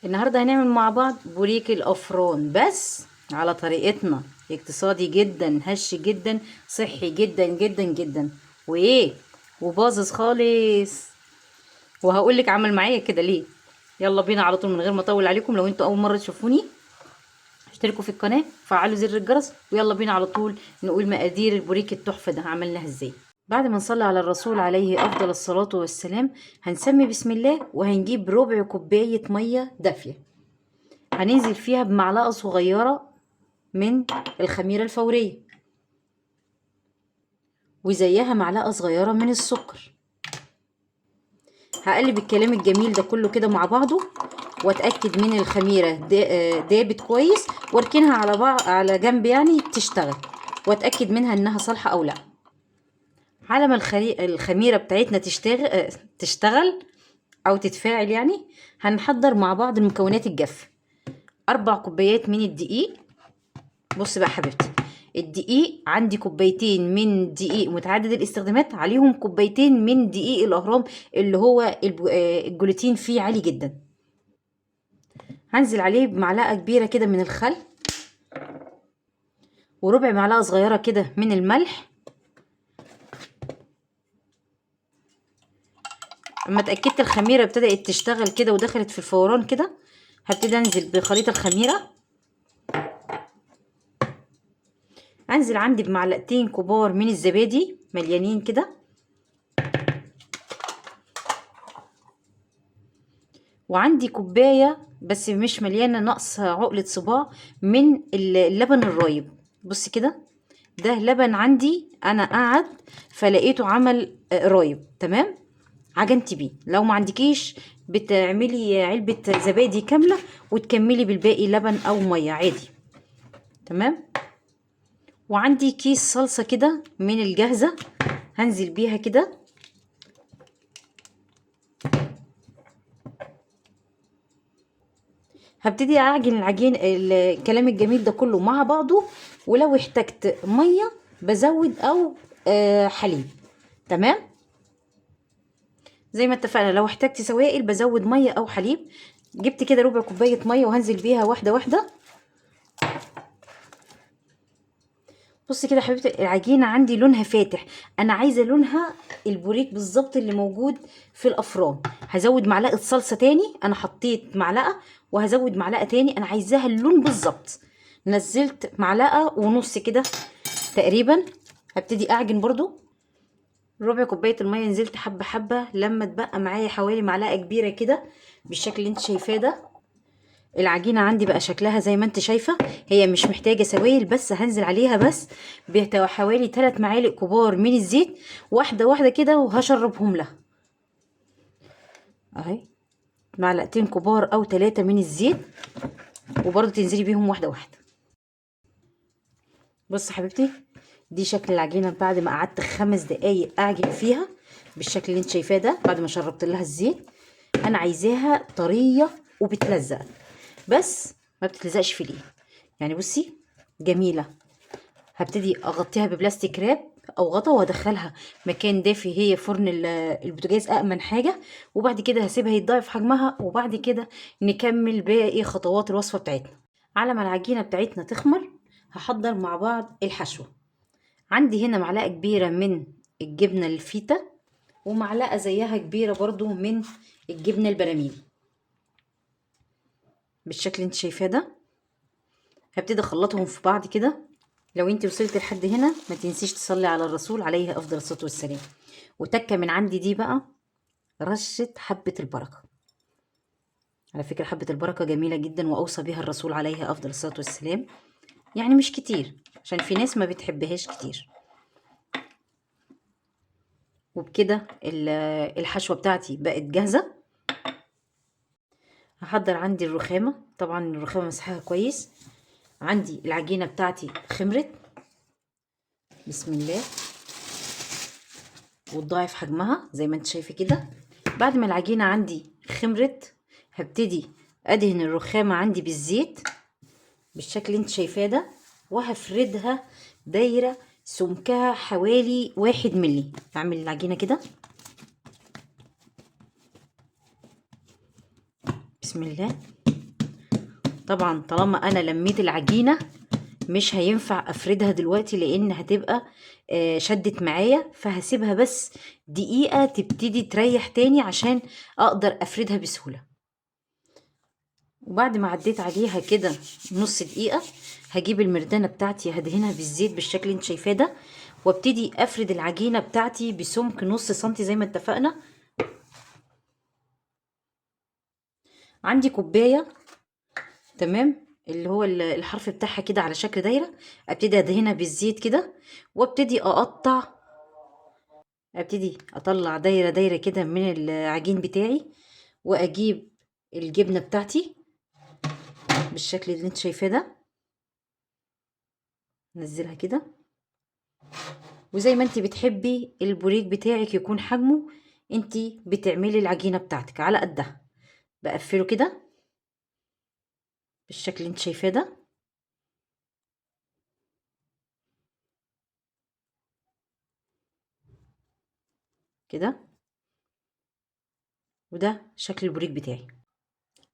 النهاردة هنعمل مع بعض بوريك الأفران بس على طريقتنا. اقتصادي جدا، هش جدا، صحي جدا جدا جدا، وايه وباظظ خالص. وهقولك عمل معايا كده ليه. يلا بينا على طول من غير ما اطول عليكم. لو انتوا اول مرة تشوفوني اشتركوا في القناة، فعلوا زر الجرس، ويلا بينا على طول نقول مقادير البوريك التحفة ده عملناها ازاي. بعد ما نصلي على الرسول عليه افضل الصلاة والسلام، هنسمي بسم الله وهنجيب ربع كوباية مية دافية. هننزل فيها بمعلقة صغيرة من الخميرة الفورية، وزيها معلقة صغيرة من السكر. هقلب الكلام الجميل ده كله كده مع بعضه، واتأكد من الخميرة دابت كويس، واركنها على على جنب يعني تشتغل، واتأكد منها انها صالحة او لا. على ما الخميرة بتاعتنا تشتغل او تتفاعل يعني، هنحضر مع بعض المكونات الجافة. 4 كوبايات من الدقيق. بص بقى حبيبتي، الدقيق عندي كوبايتين من دقيق متعدد الاستخدامات، عليهم كوبايتين من دقيق الاهرام اللي هو الجلوتين فيه عالي جدا. هنزل عليه بمعلقه كبيره كده من الخل، وربع معلقه صغيره كده من الملح. اما اتاكدت الخميره ابتدت تشتغل كده ودخلت في الفوران كده، هبتدي انزل بخليط الخميره. انزل عندي بمعلقتين كبار من الزبادي مليانين كده، وعندي كوباية بس مش مليانة، ناقص عقلة صباع من اللبن الرايب. بص كده، ده لبن عندي انا قعد فلقيته عمل رايب تمام، عجنتي بيه. لو ما عندكيش بتعملي علبة زبادي كاملة وتكملي بالباقي لبن او مية عادي تمام. وعندي كيس صلصة كده من الجاهزة، هنزل بيها كده. هبتدي اعجن العجين الكلام الجميل ده كله مع بعضه، ولو احتجت ميه بزود او حليب تمام. زي ما اتفقنا، لو احتجت سوائل بزود ميه او حليب. جبت كده ربع كوبايه ميه وهنزل بيها واحده واحده. بصي كده يا حبيبتي، العجينه عندي لونها فاتح، انا عايزه لونها البوريك بالظبط اللي موجود في الافران. هزود معلقه صلصه تاني، انا حطيت معلقه وهزود معلقه تاني، انا عايزاها اللون بالظبط. نزلت معلقه ونص كده تقريبا. هبتدي اعجن برضو ربع كوبايه الميه، نزلت حبه حبه لما اتبقى معايا حوالي معلقه كبيره كده بالشكل اللي انت شايفاه ده. العجينة عندي بقى شكلها زي ما انت شايفة، هي مش محتاجة سوائل، بس هنزل عليها بس بحوالي 3 معالق كبار من الزيت، واحدة واحدة كده، وهشربهم لها اهي. معلقتين كبار او 3 من الزيت، وبرضه تنزلي بيهم واحدة واحدة. بص حبيبتي، دي شكل العجينة بعد ما قعدت 5 دقايق اعجن فيها بالشكل اللي انت شايفاه ده، بعد ما شربت لها الزيت. انا عايزاها طرية وبتلزق، بس ما بتلزقش في الايد يعني. بصي جميلة. هبتدي اغطيها ببلاستيك راب او غطا، وادخلها مكان دافي، هي فرن البوتاجاز امن حاجه. وبعد كده هسيبها يتضاعف حجمها، وبعد كده نكمل باقي خطوات الوصفه بتاعتنا. على ما العجينه بتاعتنا تخمر، هحضر مع بعض الحشوه. عندي هنا معلقه كبيره من الجبنه الفيتا، ومعلقه زيها كبيره برضو من الجبنه البراميل بالشكل اللي انت شايفاه ده. هبتدي اخلطهم في بعض كده. لو انت وصلت لحد هنا ما تنسيش تصلي على الرسول عليه افضل الصلاه والسلام. وتكه من عندي دي بقى رشه حبه البركه. على فكره حبه البركه جميله جدا، واوصى بها الرسول عليه افضل الصلاه والسلام. يعني مش كتير عشان في ناس ما بتحبهاش كتير. وبكده الحشوه بتاعتي بقت جاهزه. هحضر عندي الرخامه، طبعا الرخامه مسحها كويس. عندي العجينه بتاعتي خمرت بسم الله، وتضاعف حجمها زي ما انت شايفه كده. بعد ما العجينه عندي خمرت، هبتدي ادهن الرخامه عندي بالزيت بالشكل اللي انت شايفاه ده، وهفردها دايره سمكها حوالي 1 ملي. اعمل العجينه كده بسم الله. طبعا طالما انا لميت العجينة مش هينفع افردها دلوقتي لان هتبقى شدت معايا، فهسيبها بس دقيقة تبتدي تريح تاني عشان اقدر افردها بسهولة. وبعد ما عديت عليها كده نص دقيقة هجيب المردانة بتاعتي هدهنها بالزيت بالشكل اللي انت شايفاه ده، وابتدي افرد العجينة بتاعتي بسمك نص سنتي زي ما اتفقنا. عندي كوباية تمام، اللي هو الحرف بتاعها كده على شكل دايرة، ابتدي ادهنها بالزيت كده وابتدي ابتدي اطلع دايرة دايرة كده من العجين بتاعي، واجيب الجبنة بتاعتي بالشكل اللي انت شايفاه ده، نزلها كده. وزي ما انت بتحبي البوريك بتاعك يكون حجمه، انت بتعملي العجينة بتاعتك على قدها. بقفله كده بالشكل اللي انت شايفاه ده كده. وده شكل البوريك بتاعي.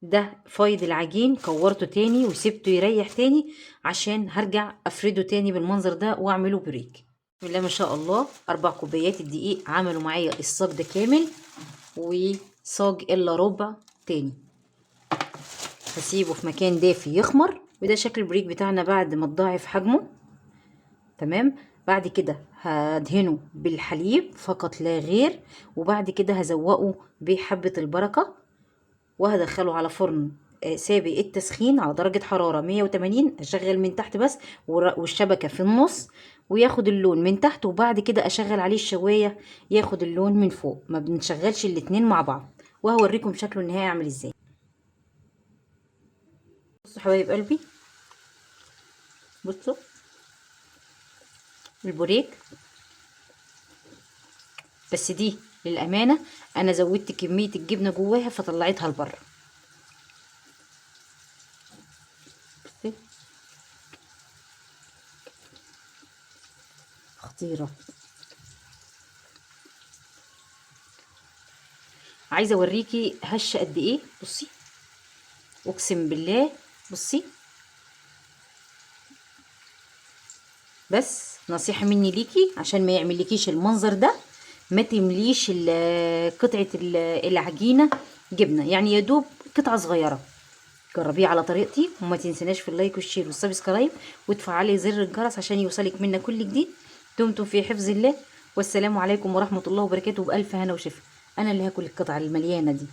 ده فايض العجين كورته تاني وسبته يريح تاني عشان هرجع افرده تاني بالمنظر ده واعمله بوريك. بسم الله ما شاء الله، 4 كوبايات الدقيق عملوا معايا الصاج ده كامل، وصاج الا ربع تاني. هسيبه في مكان دافي يخمر. وده شكل البوريك بتاعنا بعد ما تضاعف حجمه. تمام. بعد كده هدهنه بالحليب فقط لا غير، وبعد كده هزوقه بحبة البركة، وهدخله على فرن سابق التسخين على درجة حرارة 180. اشغل من تحت بس والشبكة في النص وياخد اللون من تحت، وبعد كده اشغل عليه الشواية ياخد اللون من فوق. ما بنشغلش الاتنين مع بعض، وهوريكم شكله النهائي عامل ازاي. بصوا حبايب قلبي، بصوا البوريك. بس دي للأمانة أنا زودت كمية الجبنة جواها فطلعتها لبره. خطيرة. عايزة أوريكي هشة قد إيه. بصي أقسم بالله، بصي. بس نصيحة مني ليكي عشان ما يعملكيش المنظر ده، ما تمليش قطعة العجينة جبنة، يعني يا دوب قطعة صغيرة. جربيه على طريقتي، وما تنسناش في اللايك والشير والسبسكرايب وتفعلي زر الجرس عشان يوصلك منا كل جديد. دمتم في حفظ الله، والسلام عليكم ورحمة الله وبركاته. بألف هنا وشفا. أنا اللي هاكل القطعة المليانة دي.